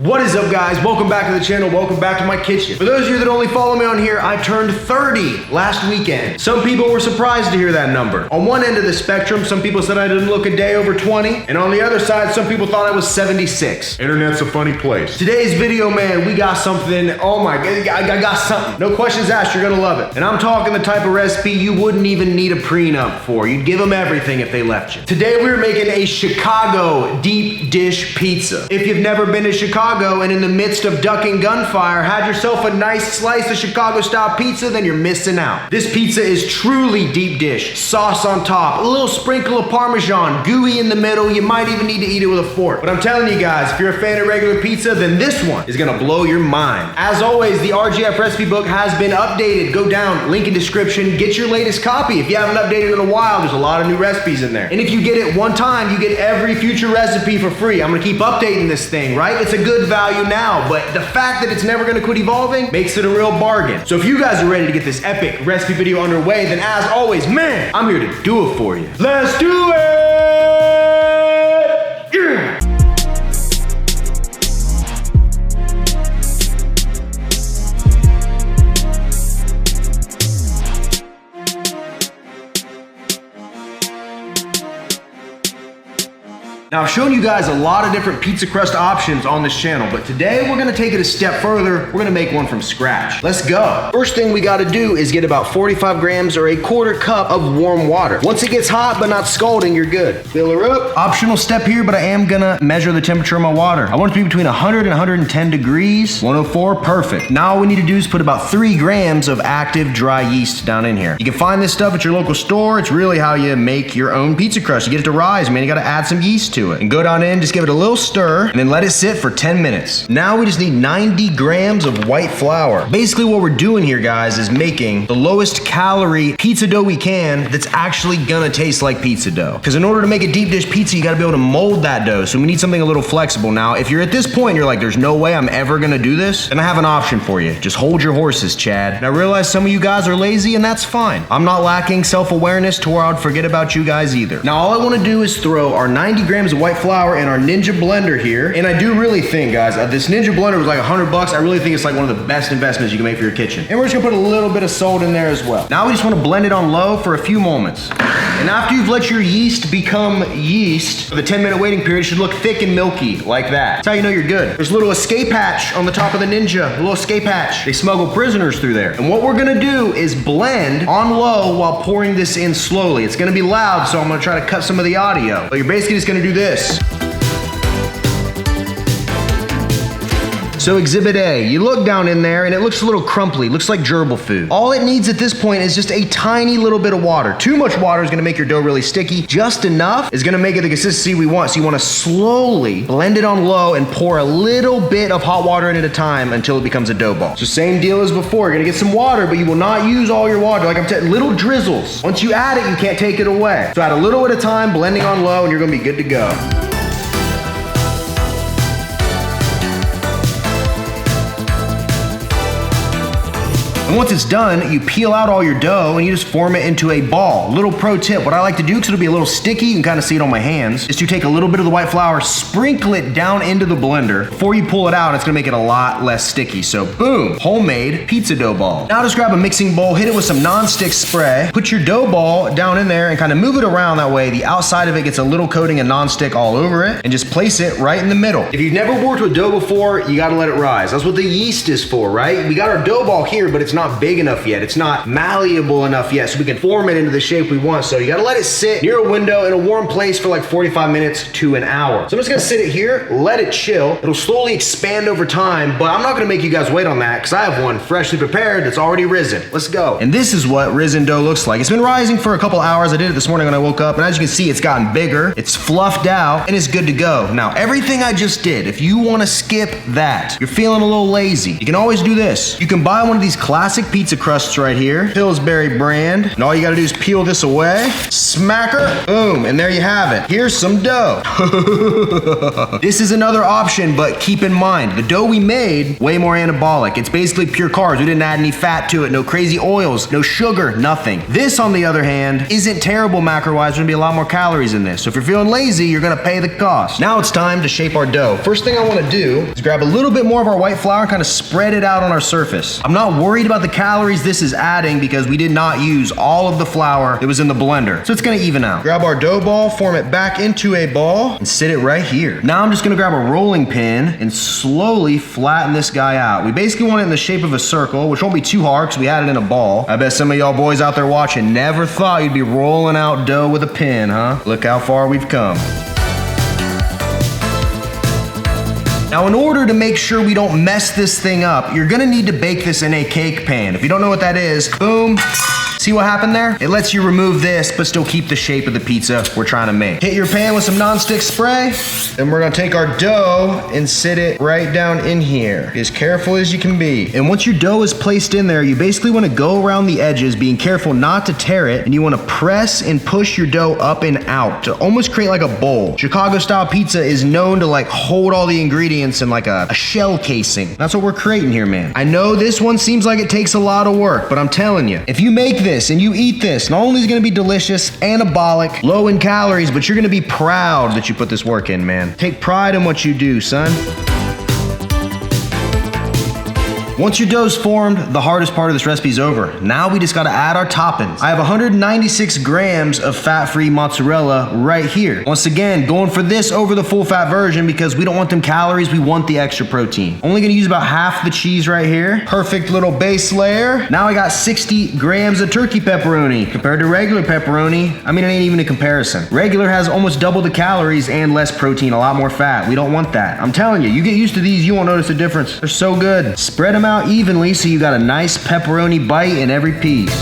What is up, guys? Welcome back to the channel. Welcome back to my kitchen. For those of you that only follow me on here, I turned 30 last weekend. Some people were surprised to hear that number. On one end of the spectrum, some people said I didn't look a day over 20. And on the other side, some people thought I was 76. Internet's a funny place. Today's video, man, we got something. Oh my God, I got something. No questions asked, you're gonna love it. And I'm talking the type of recipe you wouldn't even need a prenup for. You'd give them everything if they left you. Today, we're making a Chicago deep dish pizza. If you've never been to Chicago and in the midst of ducking gunfire, had yourself a nice slice of Chicago-style pizza, then you're missing out. This pizza is truly deep dish. Sauce on top, a little sprinkle of Parmesan, gooey in the middle. You might even need to eat it with a fork. But I'm telling you guys, if you're a fan of regular pizza, then this one is gonna blow your mind. As always, the RGF recipe book has been updated. Go down, link in description, get your latest copy. If you haven't updated in a while, there's a lot of new recipes in there. And if you get it one time, you get every future recipe for free. I'm gonna keep updating this thing, right? It's a good value now, but the fact that it's never gonna quit evolving makes it a real bargain. So if you guys are ready to get this epic recipe video underway, then as always, man, I'm here to do it for you. Let's do it! Yeah! Now, I've shown you guys a lot of different pizza crust options on this channel, but today we're gonna take it a step further. We're gonna make one from scratch. Let's go. First thing we gotta do is get about 45 grams or a quarter cup of warm water. Once it gets hot but not scalding, you're good. Fill her up. Optional step here, but I am gonna measure the temperature of my water. I want it to be between 100 and 110 degrees. 104, perfect. Now all we need to do is put about 3 grams of active dry yeast down in here. You can find this stuff at your local store. It's really how you make your own pizza crust. You get it to rise, man. You gotta add some yeast to it. And go down in, just give it a little stir, and then let it sit for 10 minutes. Now we just need 90 grams of white flour. Basically what we're doing here, guys, is making the lowest calorie pizza dough we can that's actually gonna taste like pizza dough. Because in order to make a deep dish pizza, you gotta be able to mold that dough. So we need something a little flexible. Now, if you're at this point, you're like, there's no way I'm ever gonna do this, then I have an option for you. Just hold your horses, Chad. And I realize some of you guys are lazy, and that's fine. I'm not lacking self-awareness to where I would forget about you guys either. Now, all I wanna do is throw our 90 grams of white flour in our Ninja blender here. And I do really think, guys, this Ninja blender was like $100. I really think it's like one of the best investments you can make for your kitchen. And we're just gonna put a little bit of salt in there as well. Now we just wanna blend it on low for a few moments. And after you've let your yeast become yeast, for the 10-minute waiting period, it should look thick and milky like that. That's how you know you're good. There's a little escape hatch on the top of the Ninja, a little escape hatch. They smuggle prisoners through there. And what we're gonna do is blend on low while pouring this in slowly. It's gonna be loud, so I'm gonna try to cut some of the audio. But you're basically just gonna do this. So exhibit A, you look down in there and it looks a little crumply, looks like gerbil food. All it needs at this point is just a tiny little bit of water. Too much water is gonna make your dough really sticky. Just enough is gonna make it the consistency we want. So you wanna slowly blend it on low and pour a little bit of hot water in at a time until it becomes a dough ball. So same deal as before, you're gonna get some water, but you will not use all your water. Like I'm telling you, little drizzles. Once you add it, you can't take it away. So add a little at a time, blending on low, and you're gonna be good to go. And once it's done, you peel out all your dough and you just form it into a ball. Little pro tip, what I like to do, because it'll be a little sticky, you can kind of see it on my hands, is to take a little bit of the white flour, sprinkle it down into the blender. Before you pull it out, it's gonna make it a lot less sticky. So boom, homemade pizza dough ball. Now just grab a mixing bowl, hit it with some non-stick spray, put your dough ball down in there and kind of move it around that way. The outside of it gets a little coating of non-stick all over it, and just place it right in the middle. If you've never worked with dough before, you gotta let it rise. That's what the yeast is for, right? We got our dough ball here, but it's not big enough yet. It's not malleable enough yet, so we can form it into the shape we want. So you gotta let it sit near a window in a warm place for like 45 minutes to an hour. So I'm just gonna sit it here, let it chill. It'll slowly expand over time, but I'm not gonna make you guys wait on that because I have one freshly prepared that's already risen. Let's go. And this is what risen dough looks like. It's been rising for a couple hours. I did it this morning when I woke up, and as you can see, it's gotten bigger, it's fluffed out, and it's good to go. Now, everything I just did, if you wanna skip that, you're feeling a little lazy, you can always do this. You can buy one of these classic classic pizza crusts right here. Pillsbury brand. And all you gotta do is peel this away. Smacker. Boom. And there you have it. Here's some dough. This is another option, but keep in mind, the dough we made, way more anabolic. It's basically pure carbs. We didn't add any fat to it. No crazy oils. No sugar. Nothing. This, on the other hand, isn't terrible macro-wise. There's gonna be a lot more calories in this. So if you're feeling lazy, you're gonna pay the cost. Now it's time to shape our dough. First thing I wanna do is grab a little bit more of our white flour and kind of spread it out on our surface. I'm not worried about the calories this is adding because we did not use all of the flour that was in the blender. So it's gonna even out. Grab our dough ball, form it back into a ball, and sit it right here. Now I'm just gonna grab a rolling pin and slowly flatten this guy out. We basically want it in the shape of a circle, which won't be too hard because we had it in a ball. I bet some of y'all boys out there watching never thought you'd be rolling out dough with a pin, huh? Look how far we've come. Now, in order to make sure we don't mess this thing up, you're gonna need to bake this in a cake pan. If you don't know what that is, boom. See what happened there? It lets you remove this, but still keep the shape of the pizza we're trying to make. Hit your pan with some nonstick spray. Then we're gonna take our dough and sit it right down in here. Be as careful as you can be. And once your dough is placed in there, you basically wanna go around the edges, being careful not to tear it, and you wanna press and push your dough up and out to almost create like a bowl. Chicago style pizza is known to like hold all the ingredients in like a shell casing. That's what we're creating here, man. I know this one seems like it takes a lot of work, but I'm telling you, if you make this and you eat this, not only is it gonna be delicious, anabolic, low in calories, but you're gonna be proud that you put this work in, man. Take pride in what you do, son. Once your dough's formed, the hardest part of this recipe is over. Now we just gotta add our toppings. I have 196 grams of fat-free mozzarella right here. Once again, going for this over the full fat version because we don't want them calories, we want the extra protein. Only gonna use about half the cheese right here. Perfect little base layer. Now I got 60 grams of turkey pepperoni. Compared to regular pepperoni, I mean, it ain't even a comparison. Regular has almost double the calories and less protein, a lot more fat. We don't want that. I'm telling you, you get used to these, you won't notice a difference. They're so good. Spread them out evenly so you got a nice pepperoni bite in every piece.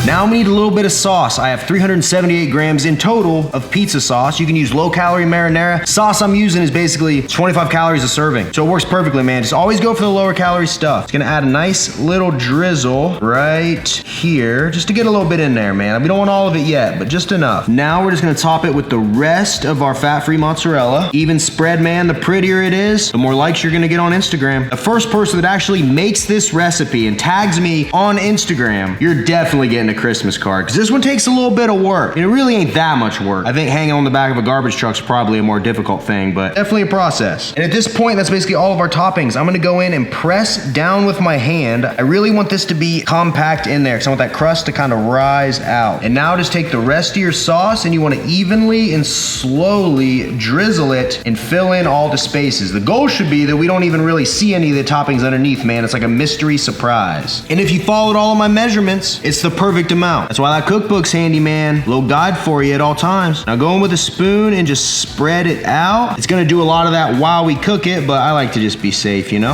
Now we need a little bit of sauce. I have 378 grams in total of pizza sauce. You can use low-calorie marinara. Sauce I'm using is basically 25 calories a serving. So it works perfectly, man. Just always go for the lower-calorie stuff. It's gonna add a nice little drizzle right here, just to get a little bit in there, man. We don't want all of it yet, but just enough. Now we're just gonna top it with the rest of our fat-free mozzarella. Even spread, man, the prettier it is, the more likes you're gonna get on Instagram. The first person that actually makes this recipe and tags me on Instagram, you're definitely getting a Christmas card, because this one takes a little bit of work. And it really ain't that much work. I think hanging on the back of a garbage truck's probably a more difficult thing, but definitely a process. And at this point, that's basically all of our toppings. I'm gonna go in and press down with my hand. I really want this to be compact in there, because I want that crust to kind of rise out. And now just take the rest of your sauce and you want to evenly and slowly drizzle it and fill in all the spaces. The goal should be that we don't even really see any of the toppings underneath, man. It's like a mystery surprise. And if you followed all of my measurements, it's the perfect amount. That's why that cookbook's handy, man. Little guide for you at all times. Now go in with a spoon and just spread it out. It's gonna do a lot of that while we cook it, but I like to just be safe, you know?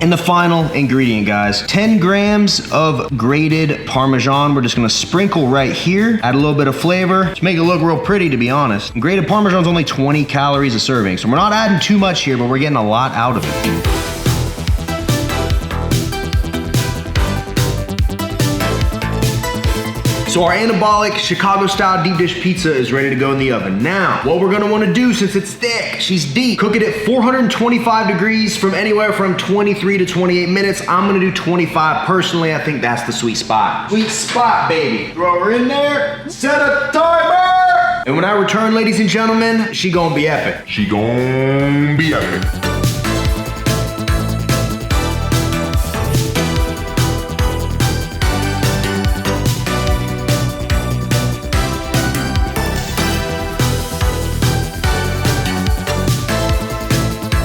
And the final ingredient, guys, 10 grams of grated Parmesan. We're just gonna sprinkle right here, add a little bit of flavor to make it look real pretty, to be honest. And grated Parmesan is only 20 calories a serving, so we're not adding too much here, but we're getting a lot out of it. So our anabolic Chicago-style deep dish pizza is ready to go in the oven. Now, what we're gonna wanna do, since it's thick, she's deep, cook it at 425 degrees from anywhere from 23 to 28 minutes. I'm gonna do 25 personally. I think that's the sweet spot. Sweet spot, baby. Throw her in there, set a timer! And when I return, ladies and gentlemen, she gonna be epic. She gon' be epic.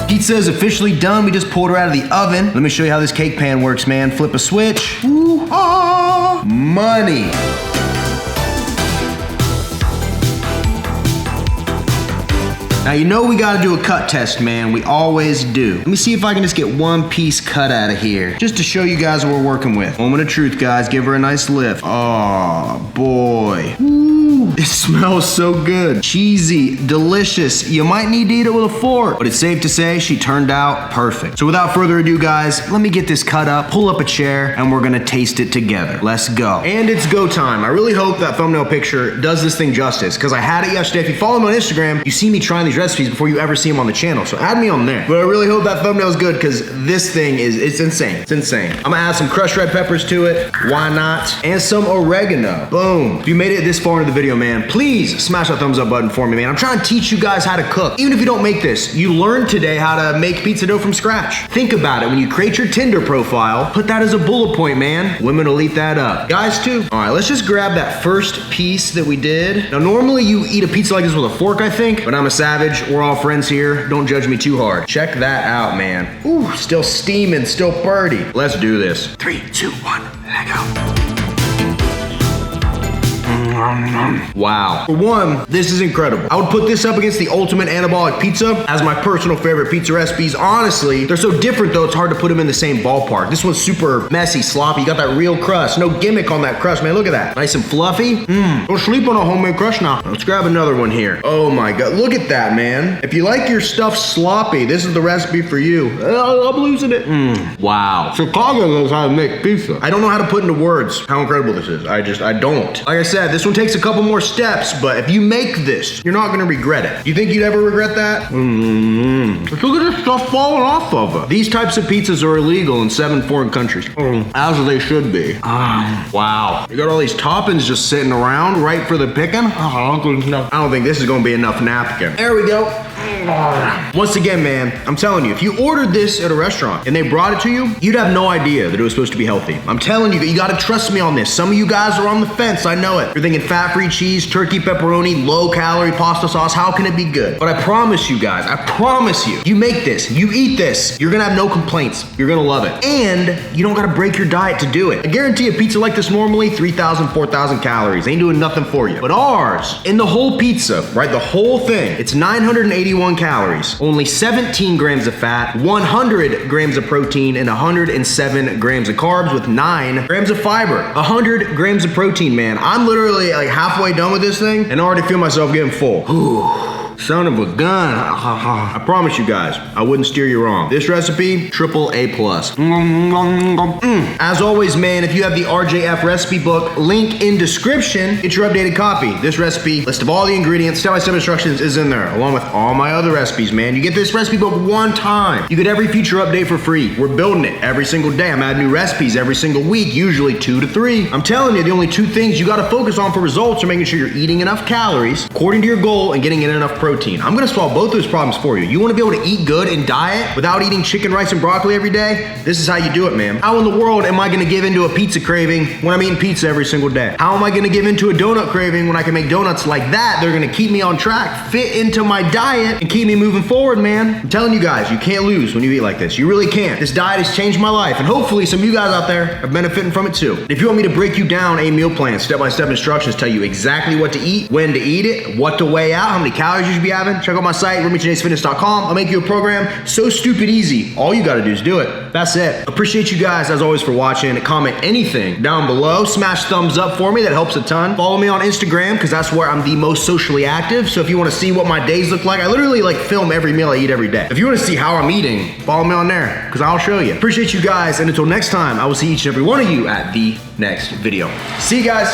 Pizza is officially done. We just pulled her out of the oven. Let me show you how this cake pan works, man. Flip a switch. Ooh, ah, money. Now you know we gotta do a cut test, man. We always do. Let me see if I can just get one piece cut out of here, just to show you guys what we're working with. Moment of truth, guys. Give her a nice lift. Oh, boy. Woo. It smells so good. Cheesy, delicious. You might need to eat it with a fork, but it's safe to say she turned out perfect. So without further ado, guys, let me get this cut up, pull up a chair, and we're gonna taste it together. Let's go. And it's go time. I really hope that thumbnail picture does this thing justice, because I had it yesterday. If you follow me on Instagram, you see me trying these recipes before you ever see them on the channel, so add me on there. But I really hope that thumbnail is good, because this thing it's insane. It's insane. I'm gonna add some crushed red peppers to it. Why not? And some oregano. Boom. If you made it this far into the video, man, please smash that thumbs up button for me, man. I'm trying to teach you guys how to cook. Even if you don't make this, you learned today how to make pizza dough from scratch. Think about it. When you create your Tinder profile, put that as a bullet point, man. Women will eat that up. Guys, too. All right, let's just grab that first piece that we did. Now, normally you eat a pizza like this with a fork, I think, but I'm a savage. We're all friends here. Don't judge me too hard. Check that out, man. Ooh, still steaming, still birdie. Let's do this. 3, 2, 1, let go. Wow. For one, this is incredible. I would put this up against the ultimate anabolic pizza as my personal favorite pizza recipes. Honestly, they're so different though, it's hard to put them in the same ballpark. This one's super messy, sloppy. You got that real crust. No gimmick on that crust, man. Look at that. Nice and fluffy. Don't sleep on a homemade crust now. Let's grab another one here. Oh my God. Look at that, man. If you like your stuff sloppy, this is the recipe for you. I'm losing it. Wow. Chicago knows how to make pizza. I don't know how to put into words how incredible this is. I don't. Like I said, this one takes a couple more steps, but if you make this, you're not gonna regret it. You think you'd ever regret that? Look at this stuff falling off of it. These types of pizzas are illegal in 7 foreign countries. As they should be. Wow. You got all these toppings just sitting around right for the picking? I don't think this is gonna be enough napkin. There we go. Once again, man, I'm telling you, if you ordered this at a restaurant and they brought it to you, you'd have no idea that it was supposed to be healthy. I'm telling you, you gotta trust me on this. Some of you guys are on the fence, I know it. You're thinking fat-free cheese, turkey pepperoni, low-calorie pasta sauce, how can it be good? But I promise you guys, I promise you, you make this, you eat this, you're gonna have no complaints. You're gonna love it. And you don't gotta break your diet to do it. I guarantee a pizza like this normally, 3,000, 4,000 calories. Ain't doing nothing for you. But ours, in the whole pizza, right, the whole thing, it's 981 calories, only 17 grams of fat, 100 grams of protein, and 107 grams of carbs with 9 grams of fiber. 100 grams of protein, man. I'm literally like halfway done with this thing and already feel myself getting full. Son of a gun. I promise you guys, I wouldn't steer you wrong. This recipe, triple A+. As always, man, if you have the RJF recipe book, link in description, get your updated copy. This recipe, list of all the ingredients, step-by-step instructions is in there, along with all my other recipes, man. You get this recipe book one time. You get every future update for free. We're building it every single day. I'm adding new recipes every single week, usually 2 to 3. I'm telling you, the only 2 things you gotta focus on for results are making sure you're eating enough calories, according to your goal, and getting in enough protein. I'm gonna solve both those problems for you. You wanna be able to eat good and diet without eating chicken, rice, and broccoli every day? This is how you do it, man. How in the world am I gonna give into a pizza craving when I'm eating pizza every single day? How am I gonna give into a donut craving when I can make donuts like that? They're gonna keep me on track, fit into my diet, and keep me moving forward, man. I'm telling you guys, you can't lose when you eat like this. You really can't. This diet has changed my life, and hopefully some of you guys out there are benefiting from it too. If you want me to break you down a meal plan, step-by-step instructions, tell you exactly what to eat, when to eat it, what to weigh out, how many calories you should be having, check out my site, RemingtonAceFitness.com. I'll make you a program so stupid easy. All you gotta do is do it. That's it. Appreciate you guys, as always, for watching. Comment anything down below. Smash thumbs up for me. That helps a ton. Follow me on Instagram, because that's where I'm the most socially active. So if you want to see what my days look like, I literally film every meal I eat every day. If you want to see how I'm eating, follow me on there, because I'll show you. Appreciate you guys, and until next time, I will see each and every one of you at the next video. See you guys.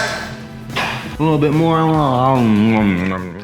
A little bit more.